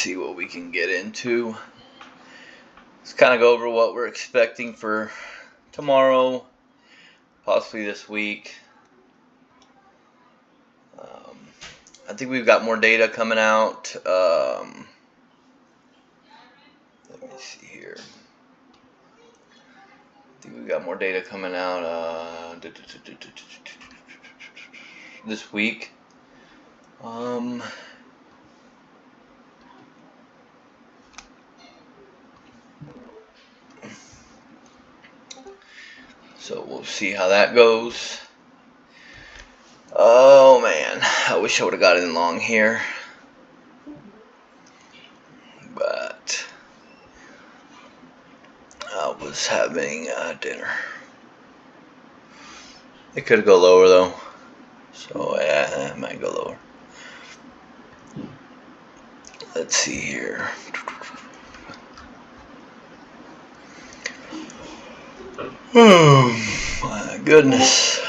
see what we can get into. Let's kind of go over what we're expecting for tomorrow, possibly this week. I think we've got more data coming out. Let me see here. I think we've got more data coming out this week. So we'll see how that goes. Oh man, I wish I would have got in long here. But I was having dinner. It could go lower though. So yeah, I might go lower. Let's see here. Oh my goodness.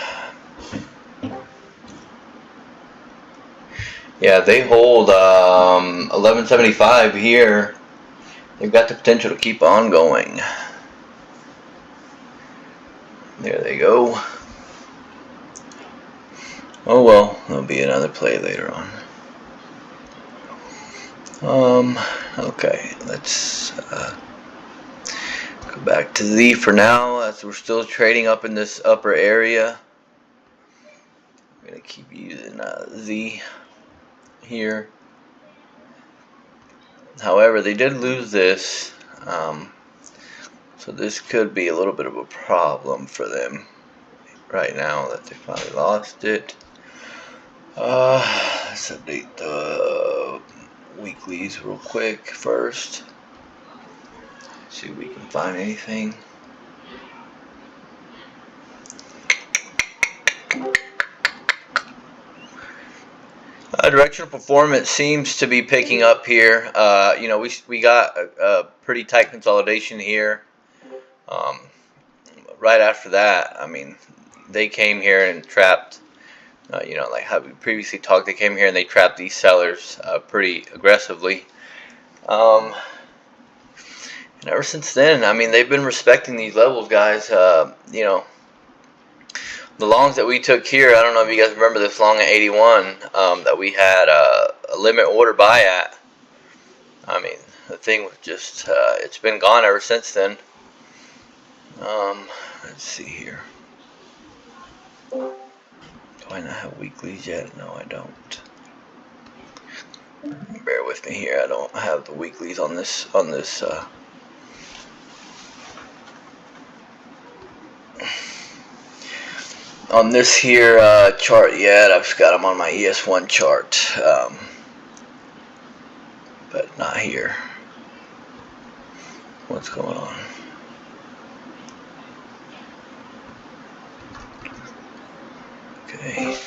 Yeah, they hold 1175 here. They've got the potential to keep on going. There they go. Oh well, there'll be another play later on. Okay, let's go back to Z for now, as we're still trading up in this upper area. I'm gonna keep using Z here. However, they did lose this, so this could be a little bit of a problem for them right now that they finally lost it. Let's update the weeklies real quick first. See if we can find anything. Directional performance seems to be picking up here. You know, we got a pretty tight consolidation here. Right after that, I mean, they came here and trapped. You know, like how we previously talked, they came here and they trapped these sellers pretty aggressively. And ever since then, I mean, they've been respecting these levels, guys. You know, the longs that we took here, I don't know if you guys remember this long at 81 that we had a limit order buy at. I mean, the thing was just, it's been gone ever since then. Let's see here. Do I not have weeklies yet? No, I don't. Bear with me here. I don't have the weeklies on this here chart yet. I've just got them on my ES1 chart, but not here. What's going on? Okay.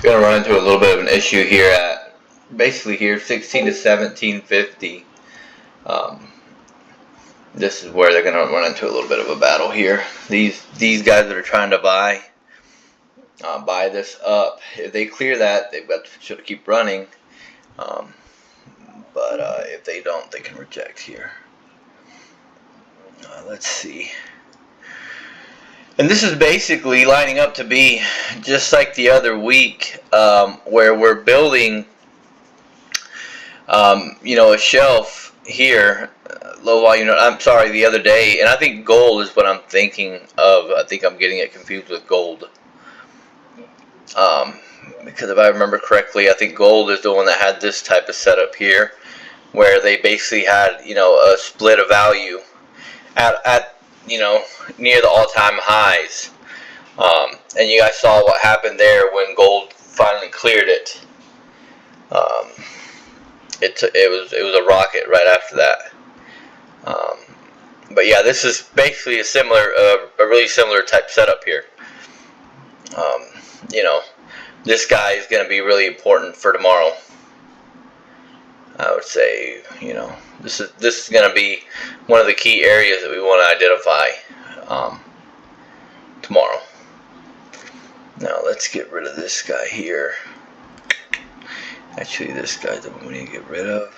Going to run into a little bit of an issue here at basically here 16 to 1750. This is where they're going to run into a little bit of a battle here. These guys that are trying to buy this up, if they clear that, they've got to keep running. But if they don't, they can reject here. Let's see. And this is basically lining up to be just like the other week, where we're building, you know, a shelf here, low volume. I'm sorry, the other day, and I think gold is what I'm thinking of. I think I'm getting it confused with gold. Because if I remember correctly, I think gold is the one that had this type of setup here, where they basically had, you know, a split of value at you know, near the all-time highs. And you guys saw what happened there when gold finally cleared it. It was a rocket right after that. But yeah, this is basically a really similar type setup here. You know, this guy is going to be really important for tomorrow. I would say, this is going to be one of the key areas that we want to identify tomorrow. Now let's get rid of this guy here. Actually, this guy's the one we need to get rid of.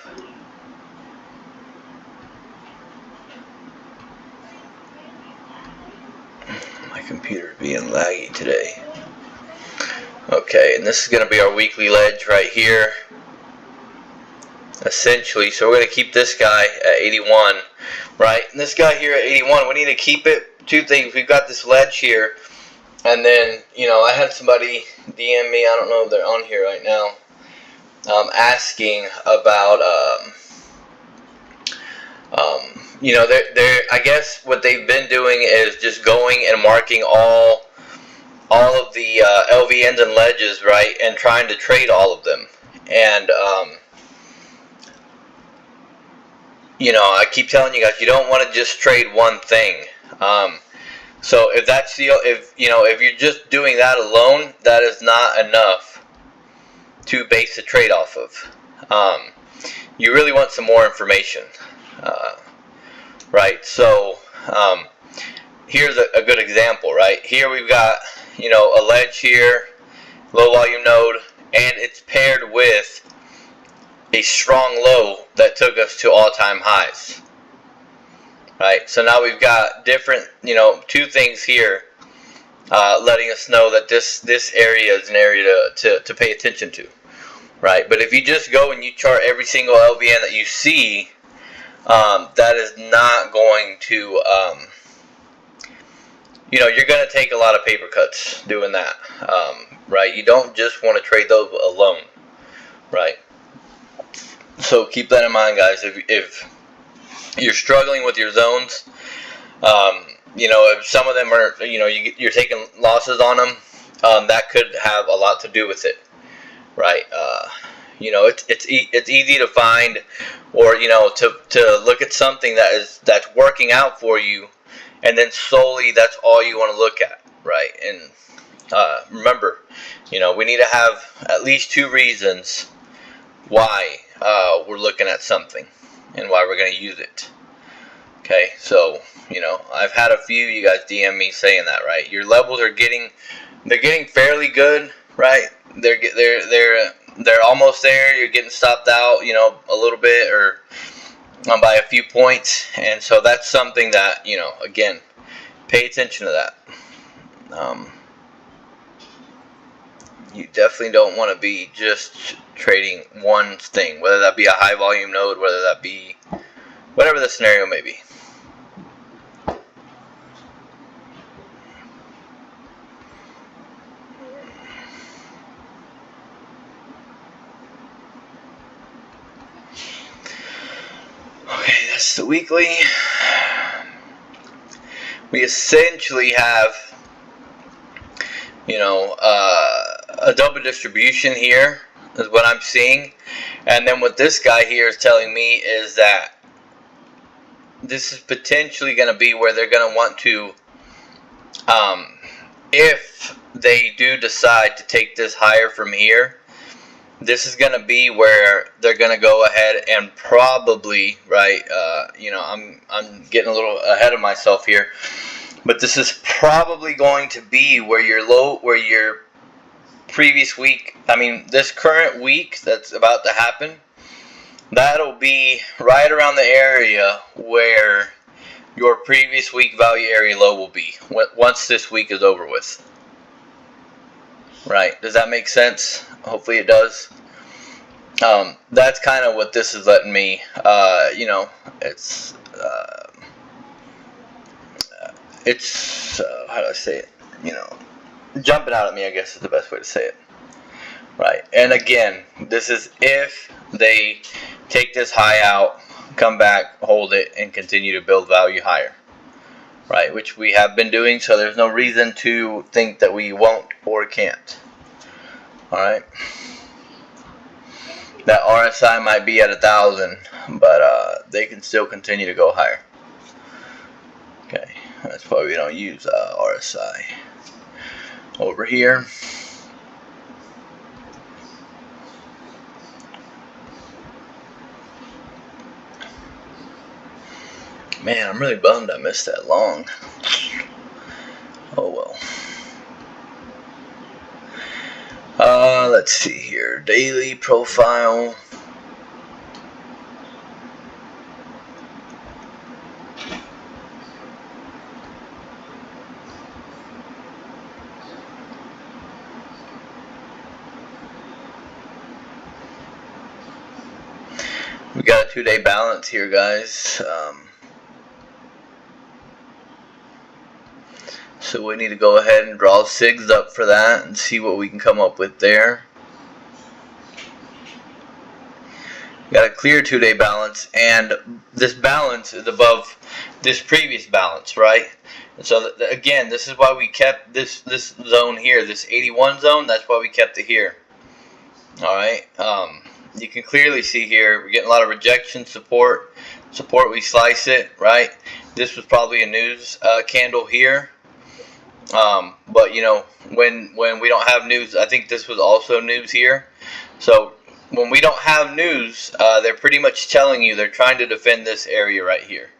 My computer's being laggy today. Okay, and this is going to be our weekly ledge right here. Essentially, so we're going to keep this guy at 81, right? And this guy here at 81, we need to keep it. Two things. We've got this ledge here, and then, I had somebody DM me, I don't know if they're on here right now, asking about, they're I guess what they've been doing is just going and marking all of the LVNs and ledges, right, and trying to trade all of them. And I keep telling you guys, you don't want to just trade one thing. So if that's if you're just doing that alone, that is not enough to base a trade off of. You really want some more information, right? So here's a good example, right? Here we've got a ledge here, low volume node, and it's paired with a strong low that took us to all-time highs, right? So now we've got different, two things here letting us know that this area is an area to pay attention to, right? But if you just go and you chart every single LVN that you see, that is not going to, you're going to take a lot of paper cuts doing that, right? You don't just want to trade those alone, right? So keep that in mind, guys. If you're struggling with your zones, if some of them are, you're taking losses on them, that could have a lot to do with it, right? It's easy to find, or to look at something that's working out for you, and then solely that's all you want to look at, right? And remember, we need to have at least two reasons why we're looking at something and why we're going to use it. Okay, so I've had a few you guys DM me saying that, right? Your levels are getting fairly good, right? They're almost there. You're getting stopped out, a little bit, or by a few points, and so that's something that again, pay attention to that. You definitely don't want to be just trading one thing, whether that be a high volume node, whether that be whatever the scenario may be. Okay, that's the weekly. We essentially have a double distribution here is what I'm seeing, and then what this guy here is telling me is that this is potentially going to be where they're going to want to, if they do decide to take this higher from here, this is going to be where they're going to go ahead and probably, right, I'm getting a little ahead of myself here, but this is probably going to be where your previous week, this current week that's about to happen, that'll be right around the area where your previous week value area low will be once this week is over with. Right? Does that make sense? Hopefully it does. That's kind of what this is letting me, it's how do I say it? Jumping out at me, I guess is the best way to say it. Right? And again, this is if they take this high out, come back, hold it, and continue to build value higher. Right? Which we have been doing, so there's no reason to think that we won't or can't. Alright? That RSI might be at 1,000, but they can still continue to go higher. Okay, that's why we don't use RSI. Over here, man, I'm really bummed I missed that long. Oh well. Let's see here. Daily profile. We got a 2-day balance here, guys. So we need to go ahead and draw SIGs up for that and see what we can come up with there. Got a clear 2-day balance, and this balance is above this previous balance, right? And so again, this is why we kept this zone here, this 81 zone. That's why we kept it here. All right. You can clearly see here we're getting a lot of rejection, support. We slice it, right? This was probably a news candle here. But you know, when we don't have news, I think this was also news here. So when we don't have news, they're pretty much telling you they're trying to defend this area right here,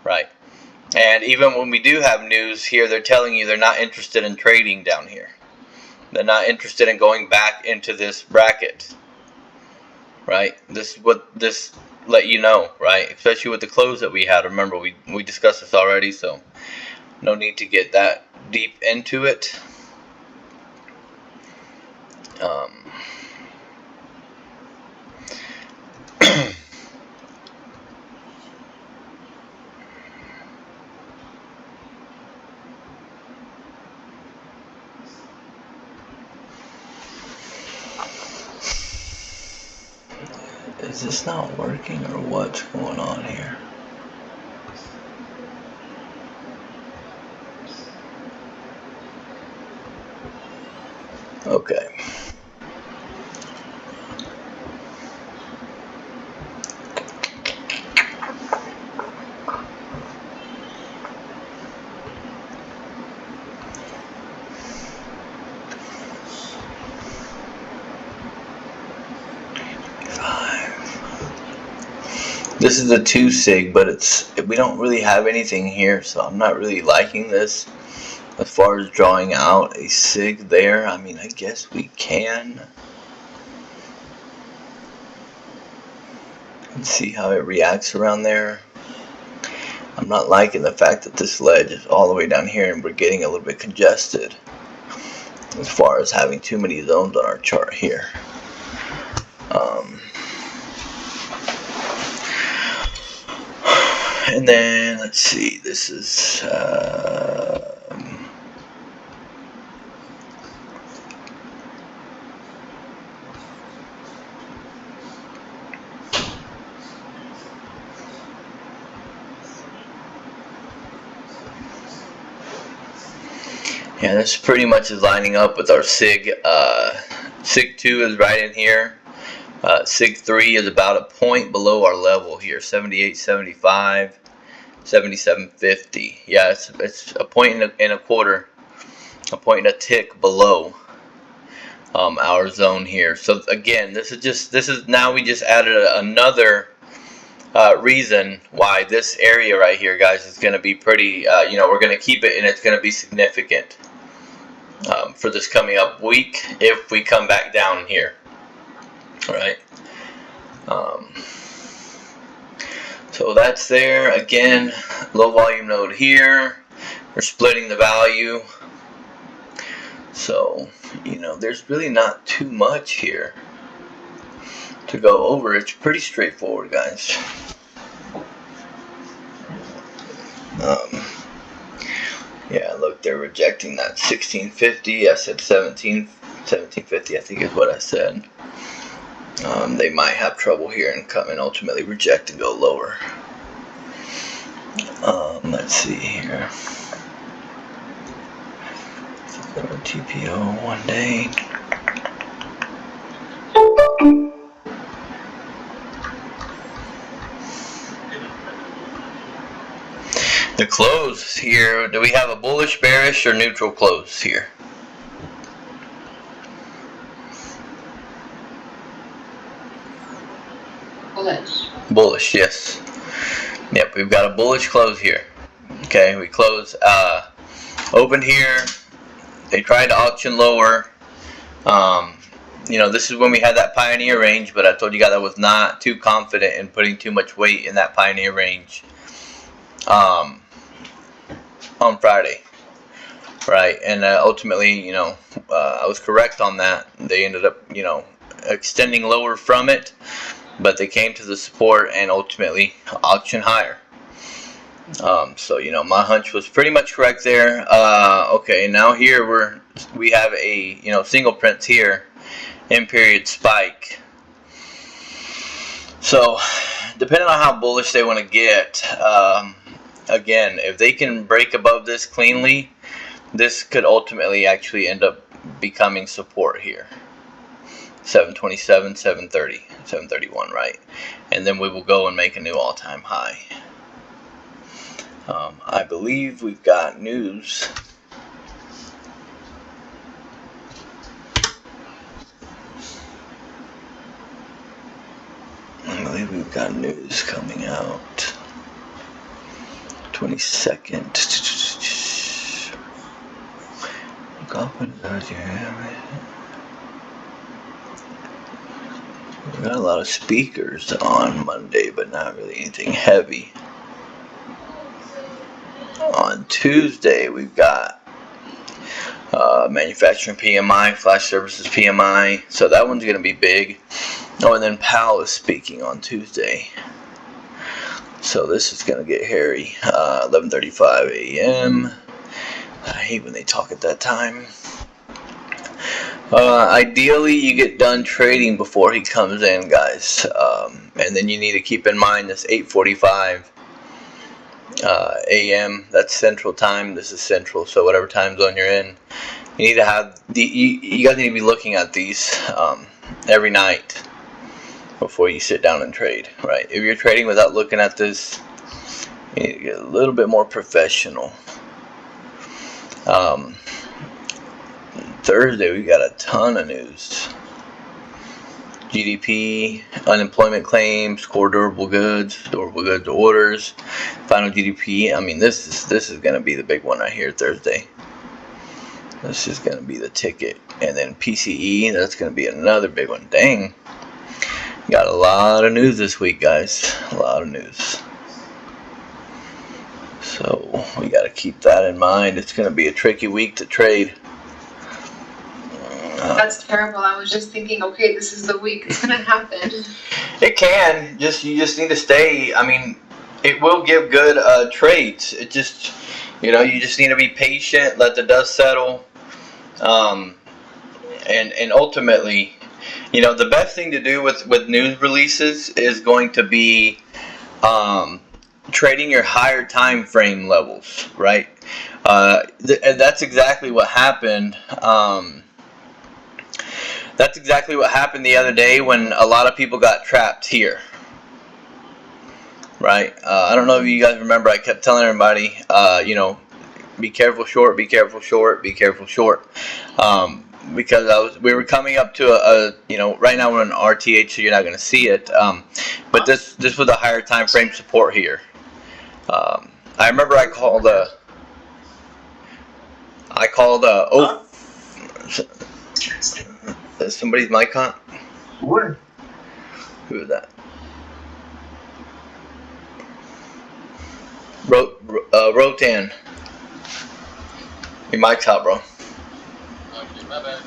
right? And even when we do have news here, they're telling you they're not interested in trading down here. They're not interested in going back into this bracket, right? This is what this let you know, right? Especially with the close that we had. Remember, we discussed this already, so no need to get that deep into it. Is this not working or what's going on here? Okay. This is a 2 sig, but we don't really have anything here, so I'm not really liking this. As far as drawing out a sig there, I mean, I guess we can. Let's see how it reacts around there. I'm not liking the fact that this ledge is all the way down here and we're getting a little bit congested as far as having too many zones on our chart here. And then let's see, this is yeah, this pretty much is lining up with our SIG. SIG 2 is right in here. SIG 3 is about a point below our level here, 78.75, 77.50. Yeah, it's a point and a quarter, a point and a tick below our zone here. So again, this is now we just added another reason why this area right here, guys, is going to be pretty. We're going to keep it, and it's going to be significant for this coming up week if we come back down here. All right. So that's there. Again, low volume node here. We're splitting the value. So, there's really not too much here to go over. It's pretty straightforward, guys. Yeah, look, they're rejecting that 1650. I said 1750, I think is what I said. They might have trouble here and come and ultimately reject and go lower. Let's see here. TPO 1 day. The close here, do we have a bullish, bearish, or neutral close here? Bullish. Bullish, yes. Yep, we've got a bullish close here. Okay, we close, opened here. They tried to auction lower. This is when we had that pioneer range, but I told you guys I was not too confident in putting too much weight in that pioneer range on Friday, right? And ultimately, I was correct on that. They ended up, extending lower from it, but they came to the support and ultimately auction higher. So my hunch was pretty much correct there. Okay, now here we have a single prints here, in period spike. So depending on how bullish they want to get, again, if they can break above this cleanly, this could ultimately actually end up becoming support here. 727, 730, 731, right? And then we will go and make a new all-time high. I believe we've got news. I believe we've got news coming out. 22nd. We got a lot of speakers on Monday, but not really anything heavy. On Tuesday, we've got manufacturing PMI, flash services PMI, so that one's going to be big. Oh, and then Powell is speaking on Tuesday. So this is going to get hairy. 11:35 a.m. I hate when they talk at that time. Ideally, you get done trading before he comes in, guys. And then you need to keep in mind this 8:45 a.m. That's Central Time. This is Central, so whatever time zone you're in, you need to have you guys need to be looking at these every night before you sit down and trade, right? If you're trading without looking at this, you need to get a little bit more professional. Thursday, we got a ton of news. GDP, unemployment claims, core durable goods orders, final GDP. I mean, this is going to be the big one right here Thursday. This is going to be the ticket. And then PCE, that's going to be another big one. Dang. Got a lot of news this week, guys. A lot of news. So we got to keep that in mind. It's going to be a tricky week to trade. That's terrible. I was just thinking, okay, this is the week it's going to happen. It can. You just need to stay. I mean, it will give good trades. It just, you just need to be patient, let the dust settle. And ultimately, the best thing to do with news releases is going to be trading your higher time frame levels, right? That's exactly what happened. That's exactly what happened the other day when a lot of people got trapped here, right? I don't know if you guys remember, I kept telling everybody, be careful short, be careful short, be careful short. Because we were coming up to right now we're in RTH, so you're not going to see it. But this was a higher time frame support here. I remember I called is somebody's mic on? What? Who is that? Rotan. Your mic's hot, bro. Okay, my bad.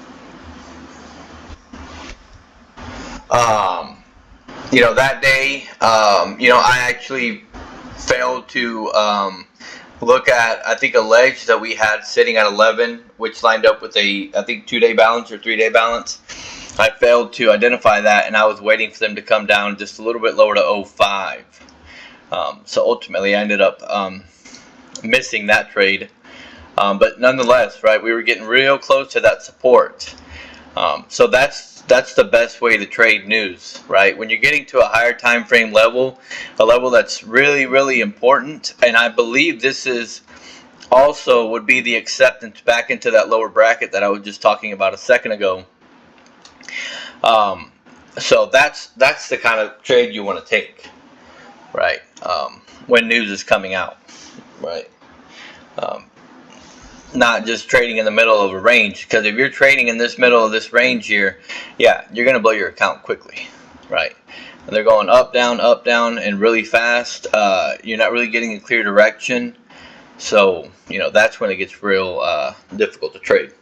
That day, I actually failed to look at, I think, a ledge that we had sitting at 11, which lined up with a, I think, 2-day balance or 3-day balance. I failed to identify that, and I was waiting for them to come down just a little bit lower to 05. So ultimately, I ended up missing that trade. But nonetheless, right, we were getting real close to that support. So that's that's the best way to trade news, right? When you're getting to a higher time frame level, a level that's really, really important, and I believe this is also would be the acceptance back into that lower bracket that I was just talking about a second ago. So that's the kind of trade you want to take, right? When news is coming out, right? Not just trading in the middle of a range, because if you're trading in this middle of this range here, yeah, you're going to blow your account quickly, right? And they're going up, down, and really fast. You're not really getting a clear direction, so that's when it gets real difficult to trade.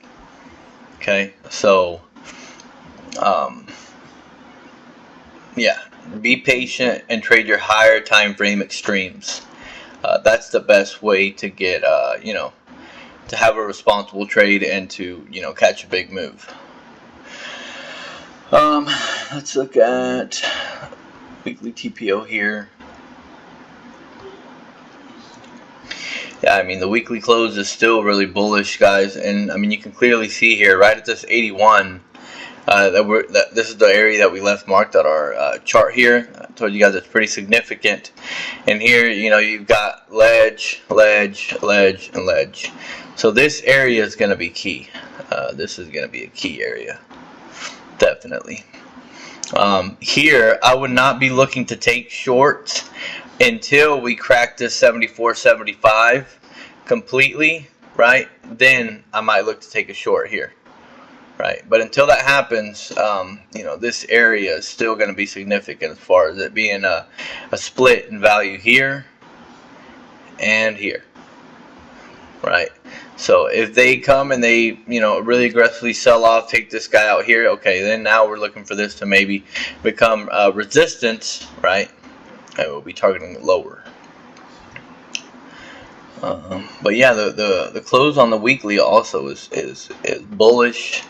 Okay, so yeah, be patient and trade your higher time frame extremes. That's the best way to get to have a responsible trade and to catch a big move. Let's look at weekly TPO here. Yeah, I mean the weekly close is still really bullish, guys, and I mean you can clearly see here right at this 81 that this is the area that we left marked on our chart here. I told you guys it's pretty significant, and here you've got ledge, ledge, ledge, and ledge. So this area is going to be key. This is going to be a key area, definitely. Here I would not be looking to take shorts until we crack this 74.75 completely, right? Then I might look to take a short here, right? But until that happens, this area is still going to be significant as far as it being a split in value here and here, right? So if they come and they really aggressively sell off, take this guy out here, okay, then now we're looking for this to maybe become resistance, right? And we'll be targeting lower. But yeah, the close on the weekly also is bullish.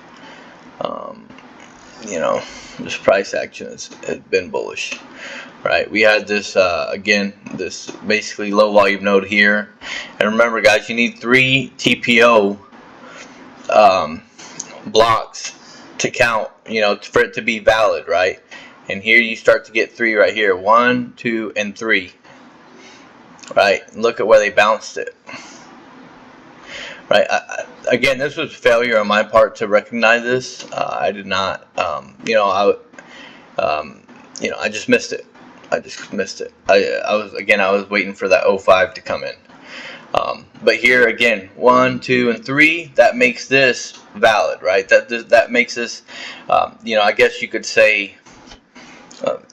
This price action has been bullish, right? We had this again, this basically low volume node here, and remember, guys, you need 3 TPO blocks to count, for it to be valid, right? And here you start to get 3 right here, 1, 2, and 3, right? Look at where they bounced it. Right. Again, this was failure on my part to recognize this. I did not. I just missed it. I just missed it. I was waiting for that 05 to come in. But here again, 1, 2, and 3. That makes this valid, right? That makes this. I guess you could say.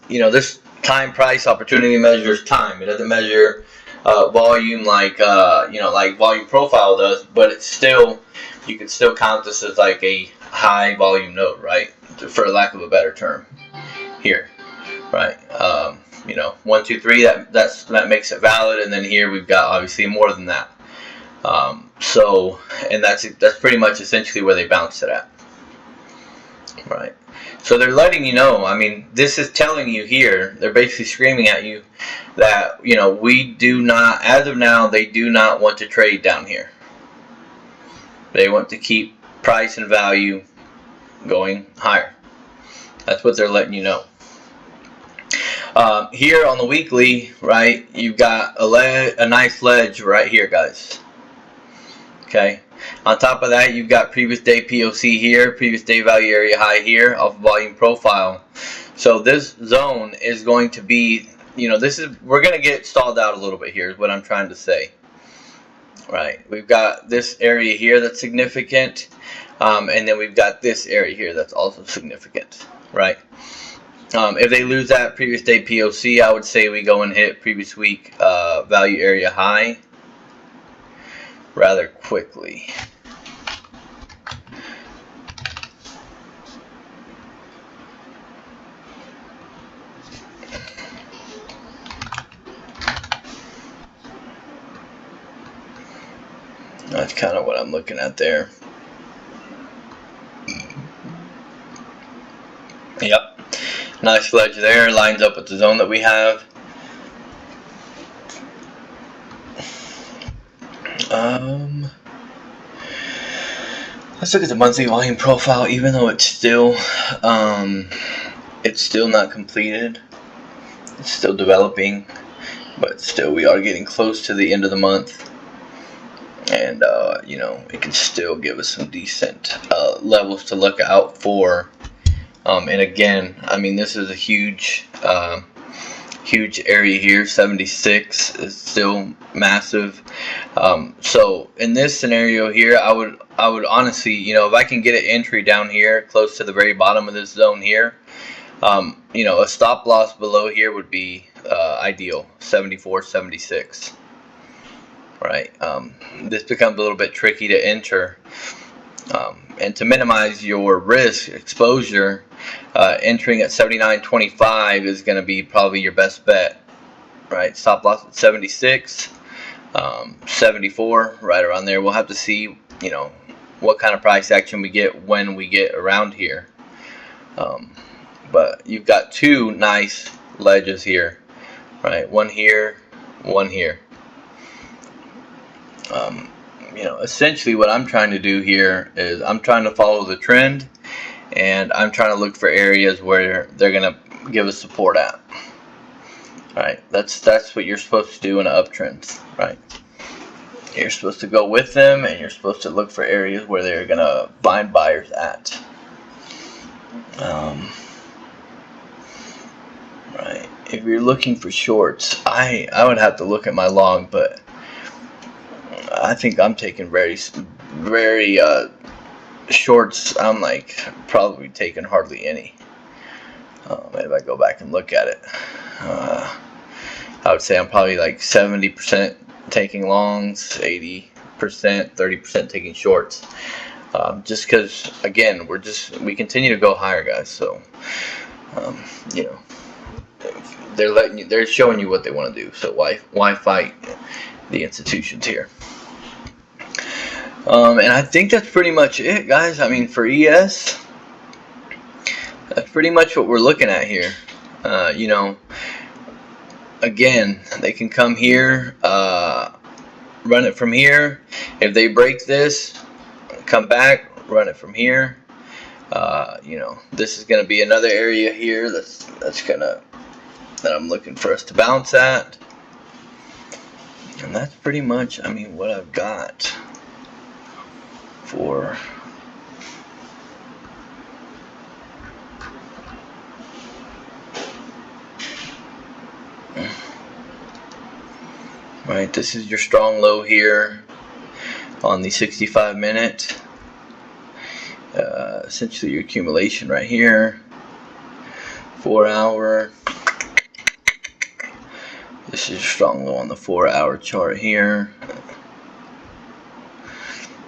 This time price opportunity measures time. It doesn't measure volume like volume profile does, but it's still, you can still count this as like a high volume node, right? For lack of a better term here, right? 1, 2, 3, that makes it valid, and then here we've got obviously more than that. And that's pretty much essentially where they bounced it at, right? So they're letting you know, I mean, this is telling you here, they're basically screaming at you that, we do not, as of now, they do not want to trade down here. They want to keep price and value going higher. That's what they're letting you know. Here on the weekly, right, you've got a nice ledge right here, guys. Okay. On top of that, you've got previous day POC here, previous day value area high here off volume profile. So this zone is going to be, we're going to get stalled out a little bit here is what I'm trying to say. Right. We've got this area here that's significant. And then we've got this area here that's also significant. Right. If they lose that previous day POC, I would say we go and hit previous week value area high rather quickly. That's kind of what I'm looking at there. Yep. Nice ledge there. Lines up with the zone that we have. Let's look at the monthly volume profile. Even though it's still not completed, it's still developing, but still we are getting close to the end of the month, and you know, it can still give us some decent levels to look out for. And again, I mean, this is a huge area here. 76 is still massive. So in this scenario here, I would honestly, you know, if I can get an entry down here close to the very bottom of this zone here, you know, a stop loss below here would be ideal. 74, 76. Right. This becomes a little bit tricky to enter. And to minimize your risk exposure, entering at 79.25 is going to be probably your best bet. Right. Stop loss at 76, 74, right around there. We'll have to see, you know, what kind of price action we get when we get around here. But you've got two nice ledges here, right? One here, one here. You know, essentially what I'm trying to do here is I'm trying to follow the trend, and I'm trying to look for areas where they're gonna give us support at. Right? That's what you're supposed to do in an uptrend, right? You're supposed to go with them, and you're supposed to look for areas where they're gonna find buyers at. Right. If you're looking for shorts, I would have to look at my log, but I think I'm taking very shorts. I'm like probably taking hardly any. If I go back and look at it, I would say I'm probably like 70% taking longs, 80%, 30% taking shorts. Just because, again, we continue to go higher, guys. So, you know, they're showing you what they want to do. So why fight the institutions here? And I think that's pretty much it, guys. I mean, for ES, that's pretty much what we're looking at here. You know, again, they can come here, run it from here. If they break this, come back, run it from here. You know, this is going to be another area here that I'm looking for us to bounce at. And that's pretty much, I mean, what I've got for right. This is your strong low here on the 65-minute. Essentially your accumulation right here. 4 hour. This is your strong low on the 4 hour chart here.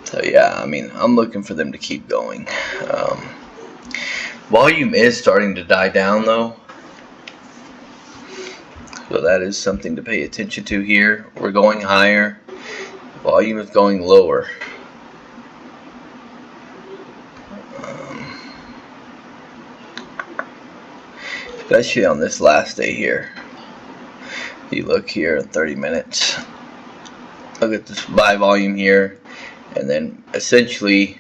So yeah, I mean, I'm looking for them to keep going. Volume is starting to die down though, so that is something to pay attention to here. We're going higher, volume is going lower. Especially on this last day here. You look here at 30 minutes. Look at this buy volume here. And then essentially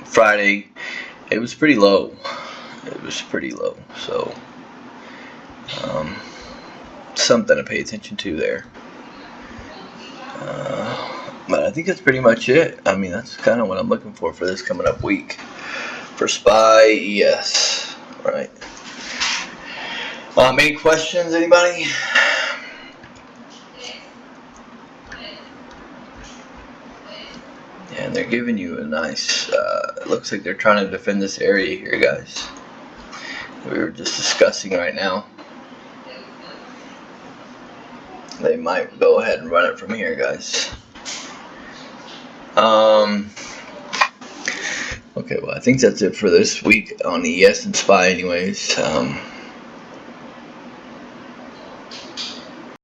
Friday, it was pretty low. It was pretty low. So something to pay attention to there. But I think that's pretty much it. I mean, that's kind of what I'm looking for this coming up week. For SPY, yes. Right. Any questions, anybody? And they're giving you a nice, it looks like they're trying to defend this area here, guys. We were just discussing right now. They might go ahead and run it from here, guys. Okay, well, I think that's it for this week on ES and SPY anyways.